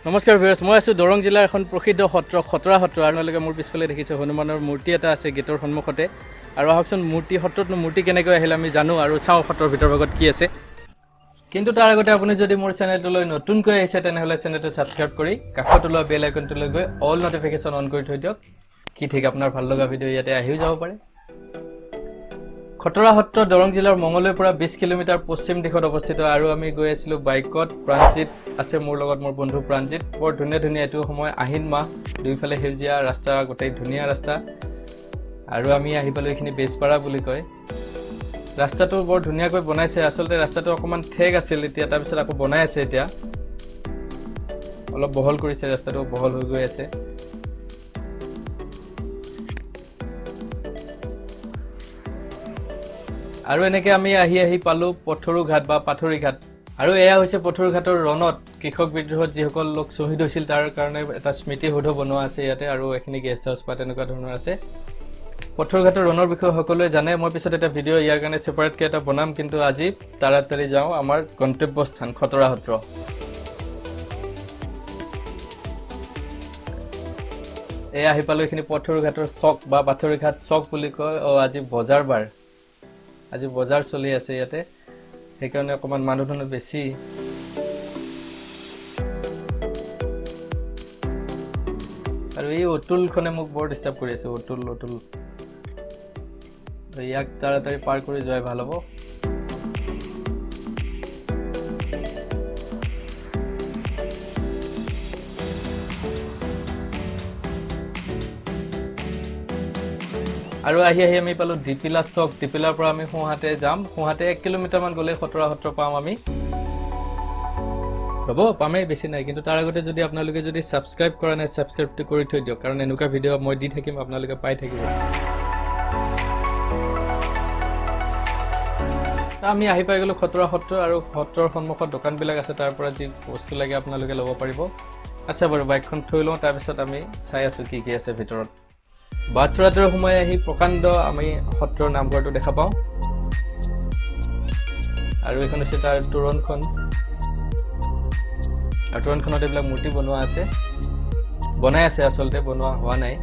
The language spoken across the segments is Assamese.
নমস্কাৰ ভিউয়াৰ্স, মই আছো দৰং জিলাৰ এখন প্ৰসিদ্ধ সত্ৰ খতৰা সত্ৰ আৰু আপোনালোকে মোৰ পিছফালে দেখিছে হনুমানৰ মূৰ্তি এটা আছে গেটৰ সন্মুখতে। আৰু আহকচোন মূৰ্তি সত্ৰতনো মূৰ্তি কেনেকৈ আহিল আমি জানো আৰু চাওঁ সত্ৰৰ ভিতৰ ভাগত কি আছে। কিন্তু তাৰ আগতে আপুনি যদি মোৰ চেনেলটোলৈ নতুনকৈ আহিছে তেনেহ'লে চেনেলটো ছাবস্ক্ৰাইব কৰি কাষত ওলোৱা বেল আইকনটোলৈ গৈ অল নটিফিকেশ্যন অন কৰি থৈ দিয়ক। কি ঠিক আপোনাৰ ভাল লগা ভিডিঅ' ইয়াতে আহিও যাব পাৰে। খতৰা সত্ৰ দৰং জিলাৰ মঙলৰ পৰা 20 কিলোমিটাৰ পশ্চিম দিশত অৱস্থিত আৰু আমি গৈ আছিলোঁ বাইকত। প্ৰাণজিত আছে মোৰ লগত, মোৰ বন্ধু প্ৰাণজিত। বৰ ধুনীয়া ধুনীয়া এইটো সময় আহিন মাহ, দুইফালে সেউজীয়া ৰাস্তা, গোটেই ধুনীয়া ৰাস্তা। আৰু আমি আহি পালোঁ এইখিনি বেজপাৰা বুলি কয়। ৰাস্তাটো বৰ ধুনীয়াকৈ বনাইছে। আচলতে ৰাস্তাটো অকণমান ঠেক আছিল, এতিয়া তাৰপিছত আকৌ বনাই আছে। এতিয়া অলপ বহল কৰিছে, ৰাস্তাটো বহল হৈ গৈ আছে। আৰু এনেকৈ আমি আহি পালোঁ পথৰু ঘাট বা পাথৰী ঘাট। আৰু এয়া হৈছে পথৰু ঘাটৰ ৰণত কৃষক বিদ্ৰোহত যিসকল লোক শ্বহীদ হৈছিল তাৰ কাৰণে এটা স্মৃতিসৌধ বনোৱা আছে ইয়াতে, আৰু এইখিনি গেষ্ট হাউচ বা তেনেকুৱা ধৰণৰ আছে। পথৰু ঘাটৰ ৰণৰ বিষয়ে সকলোৱে জানে। মই পিছত এটা ভিডিঅ' ইয়াৰ কাৰণে ছেপাৰেটকৈ এটা বনাম, কিন্তু আজি তাড়াতাড়ি যাওঁ আমাৰ গন্তব্যস্থান খতৰা সত্ৰ। এয়া আহি পালোঁ এইখিনি পথৰু ঘাটৰ চক বা পাথৰী ঘাট চক বুলি কয়। আজি বজাৰ বাৰ, আজি বজাৰ চলি আছে ইয়াতে, সেইকাৰণে অকণমান মানুহ দুনুহ বেছি। আৰু এই অতুলখনে মোক বৰ ডিষ্টাৰ্ব কৰি আছে। অতুল ইয়াক তাড়াতাড়ি পাৰ কৰি যোৱাই ভাল হ'ব। আৰু আহি আমি পালোঁ ডিপিলা চক। ডিপিলাৰ পৰা আমি সোঁহাতে যাম। সোঁহাতে 1 কিলোমিটাৰমান গ'লে খতৰা সত্ৰ পাম আমি। ৰ'ব, পামেই, বেছি নাই। কিন্তু তাৰ আগতে যদি আপোনালোকে যদি ছাবস্ক্ৰাইব কৰা নাই, ছাবস্ক্ৰাইবটো কৰি থৈ দিয়ক, কাৰণ এনেকুৱা ভিডিঅ' মই দি থাকিম, আপোনালোকে পাই থাকিব। আমি আহি পাই গ'লোঁ খতৰা সত্ৰ, আৰু সত্ৰৰ সন্মুখত দোকানবিলাক আছে, তাৰ পৰা যি বস্তু লাগে আপোনালোকে ল'ব পাৰিব। আচ্ছা বাৰু, বাইকখন থৈ লওঁ, তাৰপিছত আমি চাই আছোঁ কি কি আছে ভিতৰত। বাটচৰাটোৰ সময় আহি প্ৰকাণ্ড আমি সত্ৰৰ নামঘৰটো দেখা পাওঁ। আৰু এইখন হৈছে তাৰ তোৰণখন, আৰু তোৰণখনত এইবিলাক মূৰ্তি বনোৱা আছে, বনাই আছে, আচলতে বনোৱা হোৱা নাই।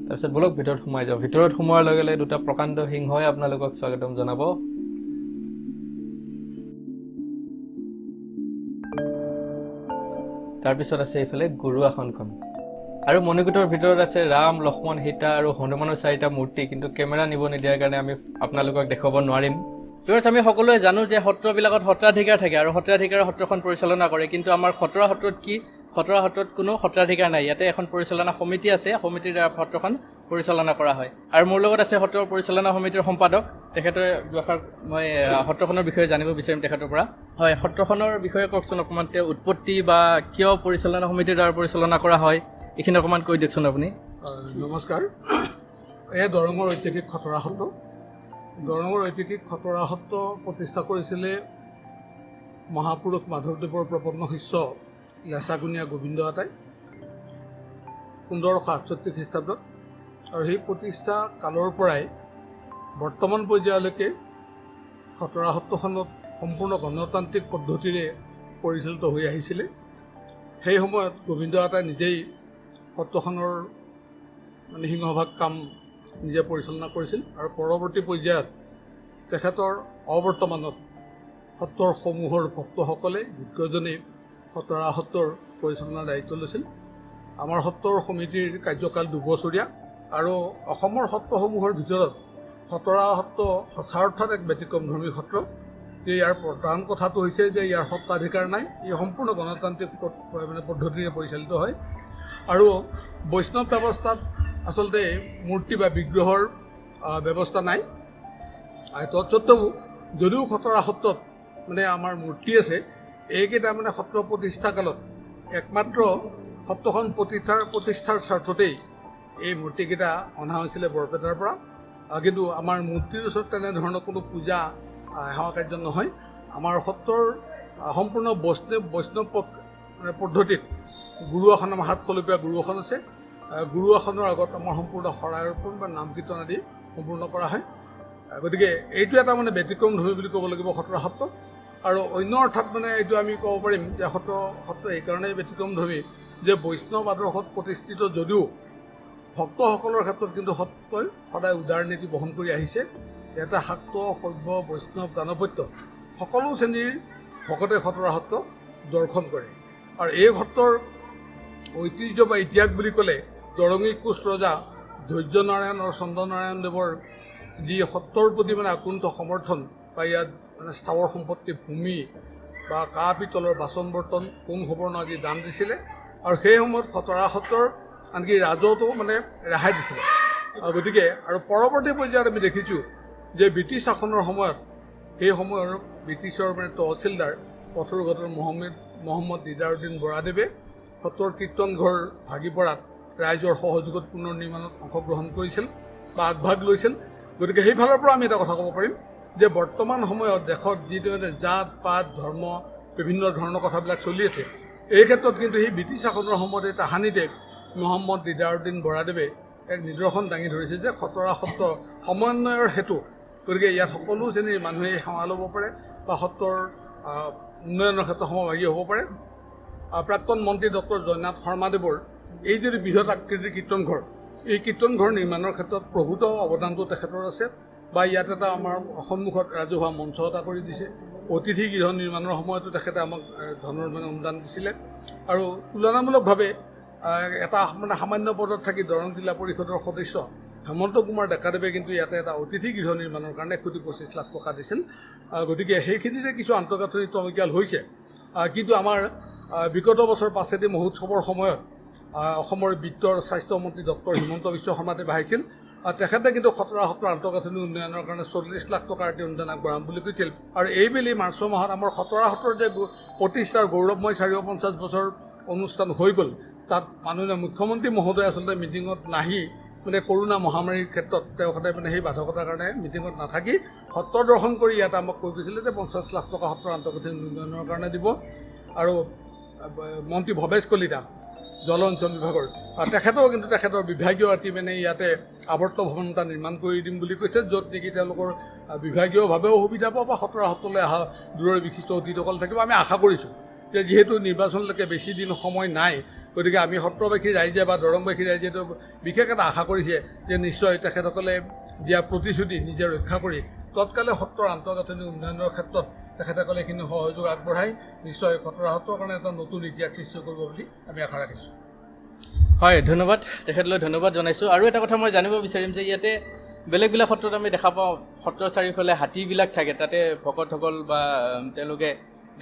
তাৰপিছত বলক ভিতৰত সোমাই যাওঁ। ভিতৰত সোমোৱাৰ লগে লগে দুটা প্ৰকাণ্ড সিংহই আপোনালোকক স্বাগতম জনাব। তাৰপিছত আছে এইফালে গুৰু আসনখন, আৰু মণিকূটৰ ভিতৰত আছে ৰাম, লক্ষ্মণ, সীতা আৰু হনুমানৰ 4টা মূৰ্তি, কিন্তু কেমেৰা নিব নিদিয়াৰ কাৰণে আমি আপোনালোকক দেখুৱাব নোৱাৰিম। বিকজ আমি সকলোৱে জানো যে সত্ৰবিলাকত সত্ৰাধিকাৰ থাকে, আৰু সত্ৰাধিকাৰে সত্ৰখন পৰিচালনা কৰে। কিন্তু আমাৰ খতৰা সত্ৰত কি? খতৰা সত্ৰত কোনো সত্ৰাধিকাৰ নাই। ইয়াতে এখন পৰিচালনা সমিতি আছে, সমিতিৰ দ্বাৰা সত্ৰখন পৰিচালনা কৰা হয়। আৰু মোৰ লগত আছে সত্ৰৰ পৰিচালনা সমিতিৰ সম্পাদক, তেখেতে দুআষাৰ মই সত্ৰখনৰ বিষয়ে জানিব বিচাৰিম তেখেতৰ পৰা। হয়, সত্ৰখনৰ বিষয়ে কওকচোন অকণমান। তেওঁ উৎপত্তি বা কিয় পৰিচালনা সমিতিৰ দ্বাৰা পৰিচালনা কৰা হয়, এইখিনি অকণমান কৈ দিয়কচোন আপুনি। নমস্কাৰ। এয়া দৰঙৰ ঐতিহাসিক খতৰা সত্ৰ। দৰঙৰ ঐতিহাসিক খতৰা সত্ৰ প্ৰতিষ্ঠা কৰিছিলে মহাপুৰুষ মাধৱদেৱৰ প্ৰপন্ন শিষ্য লেচাগুণীয়া গোবিন্দ আটাই 1568 খ্ৰীষ্টাব্দত। আৰু সেই প্ৰতিষ্ঠা কালৰ পৰাই বৰ্তমান পৰ্যায়লৈকে খতৰা সত্ৰখনত সম্পূৰ্ণ গণতান্ত্ৰিক পদ্ধতিৰে পৰিচালিত হৈ আহিছিলে। সেই সময়ত গোবিন্দ আটাই নিজেই সত্ৰখনৰ সিংহভাগ কাম নিজে পৰিচালনা কৰিছিল, আৰু পৰৱৰ্তী পৰ্যায়ত তেখেতৰ অৱৰ্তমানত সত্ৰসমূহৰ ভক্তসকলে বিজ্ঞজনে খতৰা সত্ৰৰ পৰিচালনাৰ দায়িত্ব লৈছিল। আমাৰ সত্ৰৰ সমিতিৰ কাৰ্যকাল 2 বছৰীয়া, আৰু অসমৰ সত্ৰসমূহৰ ভিতৰত খতৰা সত্ৰ সঁচা অৰ্থত এক ব্যতিক্ৰমধৰ্মী সত্ৰ। যে ইয়াৰ প্ৰধান কথাটো হৈছে যে ইয়াৰ সত্ৰাধিকাৰ নাই, ই সম্পূৰ্ণ গণতান্ত্ৰিক পদ্ধতিৰে পৰিচালিত হয়। আৰু বৈষ্ণৱ ব্যৱস্থাত আচলতে মূৰ্তি বা বিগ্ৰহৰ ব্যৱস্থা নাই। তৎসত্ত্বেও যদিও খতৰা সত্ৰত আমাৰ মূৰ্তি আছে, এইকেইটা সত্ৰ প্ৰতিষ্ঠা কালত একমাত্ৰ সত্ৰখন প্ৰতিষ্ঠাৰ স্বাৰ্থতেই এই মূৰ্তিকেইটা অনা হৈছিলে বৰপেটাৰ পৰা। কিন্তু আমাৰ মূৰ্তিৰ ওচৰত তেনেধৰণৰ কোনো পূজা সেৱা কাৰ্য নহয়। আমাৰ সত্ৰৰ সম্পূৰ্ণ বৈষ্ণৱ পদ্ধতিত গুৰু আসন, আমাৰ 7 খলপীয়া গুৰু আসন আছে। গুৰু আসনৰ আগত আমাৰ সম্পূৰ্ণ শৰাই অৰ্পণ বা নাম কীৰ্তন আদি সম্পূৰ্ণ কৰা হয়। গতিকে এইটো এটা মানে ব্যতিক্ৰমধৰ্মী বুলি ক'ব লাগিব খটৰা সত্ৰ আৰু অন্য অৰ্থাৎ মানে এইটো আমি ক'ব পাৰিম যে সত্ৰ এইকাৰণেই ব্যতিক্ৰমধৰ্মী যে বৈষ্ণৱ আদৰ্শত প্ৰতিষ্ঠিত যদিও ভক্তসকলৰ ক্ষেত্ৰত কিন্তু সত্ৰই সদায় উদাৰ নীতি বহন কৰি আহিছে। ইয়াতে শাক্ত শৈৱ বৈষ্ণৱ দানপত্য সকলো শ্ৰেণীৰ ভকতে খটৰা সত্ৰ দৰ্শন কৰে। আৰু এই সত্ৰৰ ঐতিহ্য বা ইতিহাস বুলি ক'লে দৰঙী কোচ ৰজা ধৈৰ্যনাৰায়ণ আৰু চন্দ্ৰনাৰায়ণ দেৱৰ যি সত্ৰৰ প্ৰতি মানে আকুণ্ঠ সমৰ্থন বা ইয়াত মানে স্থাৱৰ সম্পত্তি ভূমি বা কাঁহ পিতলৰ বাচন বৰ্তন সোণ সুবৰ্ণ আদি দান দিছিলে আৰু সেই সময়ত খটৰা সত্ৰৰ আনকি ৰাজহতো মানে ৰেহাই দিছিলে। গতিকে আৰু পৰৱৰ্তী পৰ্যায়ত আমি দেখিছোঁ যে ব্ৰিটিছ শাসনৰ সময়ত সেই সময়ৰ ব্ৰিটিছৰ মানে তহচিলদাৰ পথৰুঘাটৰ মহম্মদ দিদাৰুদ্দিন বৰাদেৱে সত্ৰৰ কীৰ্তনঘৰ ভাগি পৰাত ৰাইজৰ সহযোগত পুনৰ নিৰ্মাণত অংশগ্ৰহণ কৰিছিল বা আগভাগ লৈছিল। গতিকে সেইফালৰ পৰা আমি এটা কথা ক'ব পাৰিম যে বৰ্তমান সময়ত দেশত যিটো জাত পাত ধৰ্ম বিভিন্ন ধৰণৰ কথাবিলাক চলি আছে, এই ক্ষেত্ৰত কিন্তু সেই ব্ৰিটিছ শাসনৰ সময়ত এই তাহানিতে মহম্মদ দিদাৰুদ্দিন বৰাদেৱে এক নিদৰ্শন দাঙি ধৰিছে যে খটৰা সত্ৰ সমন্বয়ৰ হেতু। গতিকে ইয়াত সকলো শ্ৰেণীৰ মানুহে সেৱা ল'ব পাৰে বা সত্ৰৰ উন্নয়নৰ ক্ষেত্ৰত সমভাগী হ'ব পাৰে। প্ৰাক্তন মন্ত্ৰী ডক্টৰ জয়নাথ শৰ্মাদেৱৰ এই যদি বৃহৎ আকৃতিৰ কীৰ্তনঘৰ, এই কীৰ্তনঘৰ নিৰ্মাণৰ ক্ষেত্ৰত প্ৰভূত অৱদানটো তেখেতৰ আছে বা ইয়াত এটা আমাৰ সন্মুখত ৰাজহুৱা মঞ্চ এটা কৰি দিছে। অতিথি গৃহ নিৰ্মাণৰ সময়তো তেখেতে আমাক ধনৰ মানে অনুদান দিছিলে আৰু তুলনামূলকভাৱে এটা মানে সামান্য পদত থাকি দৰং জিলা পৰিষদৰ সদস্য হেমন্ত কুমাৰ ডেকাদেৱে কিন্তু ইয়াতে এটা অতিথি গৃহ নিৰ্মাণৰ কাৰণে 1,25,00,000 টকা দিছিল। গতিকে সেইখিনিতে কিছু আন্তঃগাঁথনি টনকিয়াল হৈছে। কিন্তু আমাৰ বিগত বছৰ পাছেদি মহোৎসৱৰ সময়ত অসমৰ বিত্ত আৰু স্বাস্থ্য মন্ত্ৰী ডক্টৰ হিমন্ত বিশ্ব শৰ্মাদেৱে আহিছিল। তেখেতে কিন্তু খটৰা সত্ৰৰ আন্তঃগাঁথনি উন্নয়নৰ কাৰণে 40,00,000 টকাৰ এটি অনুদান আগবঢ়াম বুলি কৈছিল। আৰু এইবেলি মাৰ্চ মাহত আমাৰ খটৰা সত্ৰৰ যে প্ৰতিষ্ঠাৰ গৌৰৱময় 450 বছৰ অনুষ্ঠান হৈ গ'ল, তাত মাননীয় মুখ্যমন্ত্ৰী মহোদয় আচলতে মিটিঙত নাহি মানে কৰোণা মহামাৰীৰ ক্ষেত্ৰত তেওঁ সদায় মানে সেই বাধকতাৰ কাৰণে মিটিঙত নাথাকি সত্ৰ দৰ্শন কৰি ইয়াত আমাক কৈ গৈছিলে যে 50,00,000 টকা সত্ৰৰ আন্তঃগাঁথনি উন্নয়নৰ কাৰণে দিব। আৰু মন্ত্ৰী ভৱেশ কলিতা জল অঞ্চল বিভাগৰ তেখেতেও কিন্তু তেখেতৰ বিভাগীয় এটি মানে ইয়াতে আৱৰ্ত ভৱন এটা নিৰ্মাণ কৰি দিম বুলি কৈছে, য'ত নেকি তেওঁলোকৰ বিভাগীয়ভাৱেও সুবিধা পাব বা খটৰা সত্ৰলৈ অহা দূৰৰ বিশিষ্ট অতিথিসকল থাকিব। আমি আশা কৰিছোঁ যে যিহেতু নিৰ্বাচনলৈকে বেছি দিন সময় নাই, গতিকে আমি সত্ৰবাসী ৰাইজে বা দৰংবাসী ৰাইজেতো বিশেষ এটা আশা কৰিছে যে নিশ্চয় তেখেতসকলে দিয়া প্ৰতিশ্ৰুতি নিজে ৰক্ষা কৰি তৎকালে সত্ৰৰ আন্তঃগাঁথনি উন্নয়নৰ ক্ষেত্ৰত তেখেতসকলে এইখিনি সহযোগ আগবঢ়াই নিশ্চয় খটৰা সত্ৰৰ কাৰণে এটা নতুন ইতিহাস সৃষ্টি কৰিব বুলি আমি আশা ৰাখিছোঁ। হয়, ধন্যবাদ, তেখেতলৈ ধন্যবাদ জনাইছোঁ। আৰু এটা কথা মই জানিব বিচাৰিম যে ইয়াতে বেলেগ বেলেগ সত্ৰত আমি দেখা পাওঁ সত্ৰৰ চাৰিওফালে হাতীবিলাক থাকে, তাতে ভকতসকল বা তেওঁলোকে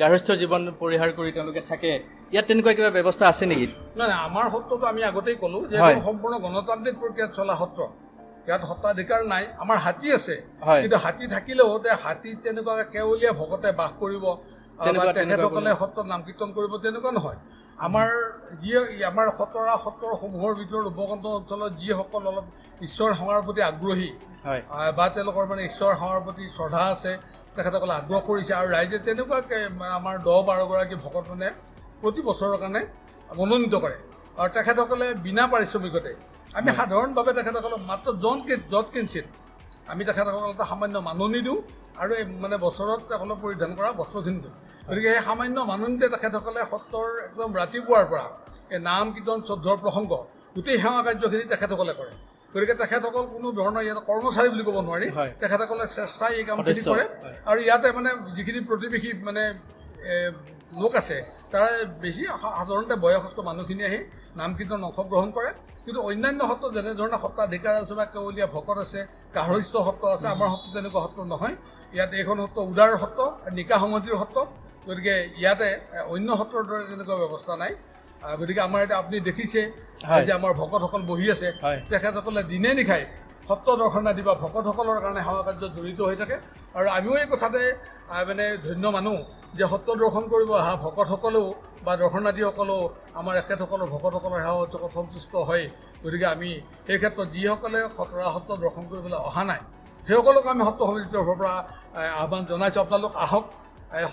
গাৰ্হস্থ জীৱন পৰিহাৰ কৰি তেওঁলোকে থাকে। ইয়াত তেনেকুৱা কিবা ব্যৱস্থা আছে নেকি? নাই, আমাৰ সত্ৰটো আমি আগতেই ক'লোঁ যে সম্পূৰ্ণ গণতান্ত্ৰিক প্ৰক্ৰিয়াত চলা সত্ৰ। ইয়াত সত্ৰাধিকাৰ নাই। আমাৰ হাতী আছে, কিন্তু হাতী থাকিলেও হাতীত তেনেকুৱা কেৱলীয়া ভকতে বাস কৰিব, তেখেতসকলে সত্ৰত নাম কীৰ্তন কৰিব তেনেকুৱা নহয়। আমাৰ খটৰা সত্ৰসমূহৰ ভিতৰত উপকণ্ঠ অঞ্চলত যিসকল অলপ ঈশ্বৰ সেৱাৰ প্ৰতি আগ্ৰহী বা তেওঁলোকৰ মানে ঈশ্বৰ সেৱাৰ প্ৰতি শ্ৰদ্ধা আছে, তেখেতসকলে আগ্ৰহ কৰিছে আৰু ৰাইজে তেনেকুৱাকৈ আমাৰ 10-12 গৰাকী ভকত মানে প্ৰতি বছৰৰ কাৰণে মনোনীত কৰে আৰু তেখেতসকলে বিনা পাৰিশ্ৰমিকতে। আমি সাধাৰণভাৱে তেখেতসকলক মাত্ৰ য'ত কিঞ্চিত আমি তেখেতসকলক এটা সামান্য মাননি দিওঁ আৰু এই মানে বছৰত তেখেতসকলক পৰিধান কৰা বস্ত্ৰখিনি দিওঁ। গতিকে সেই সামান্য মাননিতে তেখেতসকলে সত্ৰৰ একদম ৰাতিপুৱাৰ পৰা এই নাম কীৰ্তন শ্ৰদ্ধৰ প্ৰসংগ গোটেই সেৱা কাৰ্যখিনি তেখেতসকলে কৰে। গতিকে তেখেতসকল কোনো ধৰণৰ ইয়াত কৰ্মচাৰী বুলি ক'ব নোৱাৰি, তেখেতসকলে চেষ্টাই এই কামখিনি কৰে। আৰু ইয়াতে মানে যিখিনি প্ৰতিবেশী মানে লোক আছে তাৰে বেছি সাধাৰণতে বয়সস্থ মানুহখিনি আহি নাম কীৰ্তন অংশগ্ৰহণ কৰে। কিন্তু অন্যান্য সত্ৰ যেনেধৰণে সত্ৰাধিকাৰ আছে বা কেৱলীয়া ভকত আছে, গাৰ্হস্থ্য সত্ৰ আছে, আমাৰ সত্ৰ তেনেকুৱা সত্ৰ নহয়। ইয়াত এইখন সত্ৰ উদাৰ সত্ৰ, নিকা সংহতিৰ সত্ৰ। গতিকে ইয়াতে অন্য সত্ৰৰ দৰে তেনেকুৱা ব্যৱস্থা নাই। গতিকে আমাৰ এতিয়া আপুনি দেখিছে যে আমাৰ ভকতসকল বহি আছে, তেখেতসকলে দিনে নিশাই সত্ৰ দৰ্শনাৰ্থী বা ভকতসকলৰ কাৰণে সেৱা কাৰ্যত জড়িত হৈ থাকে। আৰু আমিও এই কথাতে মানে ধন্য মানুহ যে সত্ৰ দৰ্শন কৰিব অহা ভকতসকলেও বা দৰ্শনাৰ্থীসকলেও আমাৰ এখেতসকলৰ ভকতসকলৰ সেৱা কাৰ্যত সন্তুষ্ট হয়। গতিকে আমি সেই ক্ষেত্ৰত যিসকলে খটৰা সত্ৰ দৰ্শন কৰিবলৈ অহা নাই সেইসকলক আমি সত্ৰ সমিতিৰ তৰফৰ পৰা আহ্বান জনাইছোঁ, আপোনালোক আহক,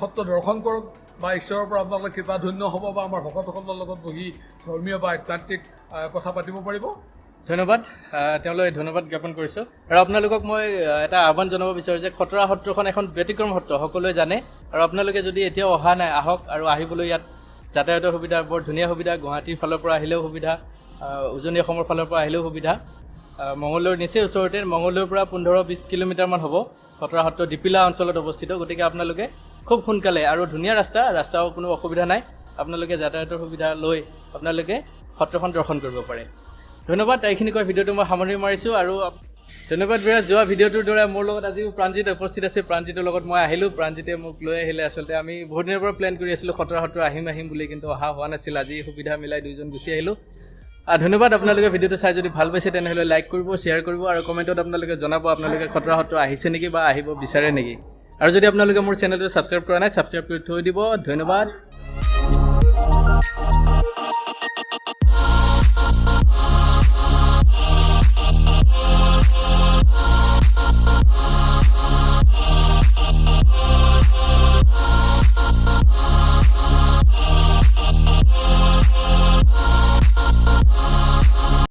সত্ৰ দৰ্শন কৰক বা ঈশ্বৰৰ পৰা আপোনালোকে কৃপাধন্য হ'ব বা আমাৰ ভকতসকলৰ লগত বহি ধৰ্মীয় বা আধ্যাত্মিক কথা পাতিব পাৰিব। ধন্যবাদ তেওঁলৈ ধন্যবাদ জ্ঞাপন কৰিছোঁ আৰু আপোনালোকক মই এটা আহ্বান জনাব বিচাৰোঁ যে খটৰা সত্ৰখন এখন ব্যতিক্ৰম সত্ৰ সকলোৱে জানে আৰু আপোনালোকে যদি এতিয়াও অহা নাই আহক আৰু আহিবলৈ ইয়াত যাতায়াতৰ সুবিধা বৰ ধুনীয়া সুবিধা গুৱাহাটীৰ ফালৰ পৰা আহিলেও সুবিধা উজনি অসমৰ ফালৰ পৰা আহিলেও সুবিধা মঙলদৈৰ নিচেই ওচৰতে মঙলদৈৰ পৰা 15-20 কিলোমিটাৰমান হ'ব খটৰা সত্ৰ ডিপিলা অঞ্চলত অৱস্থিত গতিকে আপোনালোকে খুব সোনকালে আৰু ধুনীয়া ৰাস্তাও কোনো অসুবিধা নাই আপোনালোকে যাতায়াতৰ সুবিধা লৈ আপোনালোকে সত্ৰখন দৰ্শন কৰিব পাৰে ধন্যবাদ এইখিনি কৈ ভিডিঅ'টো মই সামৰি মাৰিছোঁ আৰু ধন্যবাদ বিৰাজ যোৱা ভিডিঅ'টোৰ দৰে মোৰ লগত আজিও প্ৰাঞ্জিত উপস্থিত আছে প্ৰাঞ্জিতৰ লগত মই আহিলোঁ প্ৰাঞ্জিতে মোক লৈ আহিলে আচলতে আমি বহুত দিনৰ পৰা প্লেন কৰি আছিলোঁ খটৰা সত্ৰ আহিম বুলি কিন্তু অহা হোৱা নাছিল আজি সুবিধা মিলাই দুইজন গুচি আহিলোঁ ধন্যবাদ আপোনালোকে ভিডিঅ'টো চাই যদি ভাল পাইছে তেনেহ'লে লাইক কৰিব শ্বেয়াৰ কৰিব আৰু কমেণ্টত আপোনালোকে জনাব আপোনালোকে খটৰা সত্ৰ আহিছে নেকি বা আহিব বিচাৰে নেকি আৰু যদি আপোনালোকে মোৰ চেনেলটো ছাবস্ক্ৰাইব কৰা নাই ছাবস্ক্ৰাইব কৰি থৈ দিব ধন্যবাদ